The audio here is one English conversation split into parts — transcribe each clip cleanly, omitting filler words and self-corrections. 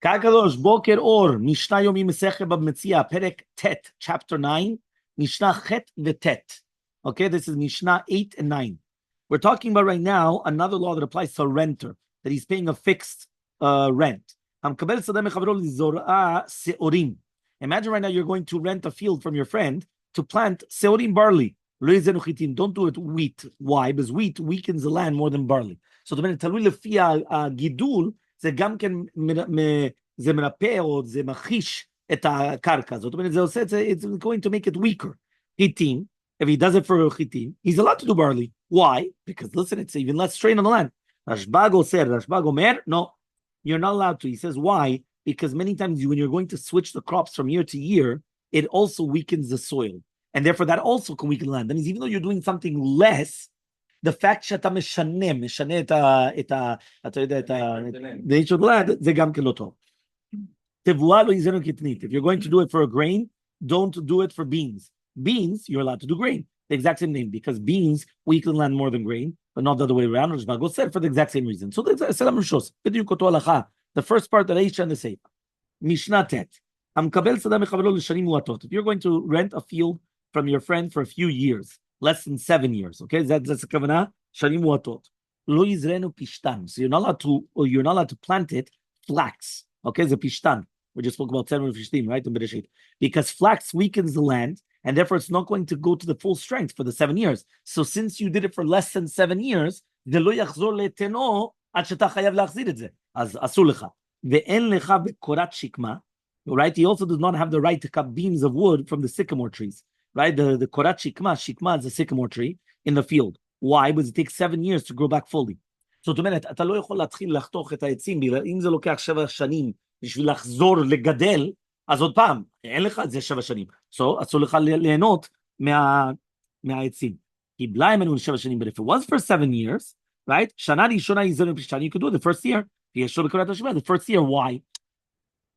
Kakadosh Boker Or, Mishna Yomi Masechet Metzia, Perek Tet, chapter 9, Mishna Chet V'Tet. Okay, this is Mishnah 8 and 9. We're talking about right now another law that applies to a renter, that he's paying a fixed rent. Imagine right now you're going to rent a field from your friend to plant seorim barley. Don't do it wheat. Why? Because wheat weakens the land more than barley. So the minute תלוי לפי הגידול, זה גם כן זה מרפא או זה מכיש את הקרקע. זאת אומרת, זה עושה את זה, it's going to make it weaker. חיטים, if he does it for חיטים, he's allowed to do barley. Why? Because listen, it's even less strain on the land. Rashbag Omer, no, you're not allowed to. He says, why? Because many times when you're going to switch the crops from year to year, it also weakens the soil. And therefore that also can weaken the land. That means even though you're doing something less, the fact שאתה משנה the nature of the land, זה גם כן לא טוב. תבואה לא יזרנו קטנית. If you're going to do it for a grain, don't do it for beans. Beans, you're allowed to do grain. The exact same name, because beans weaken land more than grain, but not the other way around. Rashbag said for the exact same reason. So the first part that I and the Sefer. Mishnah Tet. If you're going to rent a field from your friend for a few years, less than 7 years, okay? That's the kavanah. Shanim muatot. Lo yizrenu pishtan. So you're not allowed to plant it flax. Okay, the pishtan. We just spoke about 7 pishtim, right? Because flax weakens the land, and therefore it's not going to go to the full strength for the 7 years. So since you did it for less than 7 years, lo yachzor leteno ad sheta chayav lachzir et ze. Az asur lecha. Ve'en lecha bekorat shikma. Right? He also does not have the right to cut beams of wood from the sycamore trees. Right? The korat shikma is a sycamore tree in the field. Why? Because it takes 7 years to grow back fully. זאת אומרת, אתה לא יכול להתחיל לחתוך את העצים, אם זה לוקח 7 שנים בשביל לחזור לגדל, אז עוד פעם, אין לך את זה 7 שנים. So, אסור לך ליהנות מהעצים. קיבלה ממנו 7 שנים, but if it was for 7 years, right? שנה ראשונה יזרנו פשטן, you could do it the first year. יש לו בקורת השמע, the first year, why?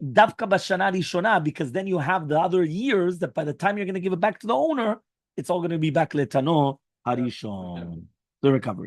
דווקא בשנה ראשונה, because then you have the other years that by the time you're going to give it back to the owner, it's all going to be back לתנו הראשון. The recovery.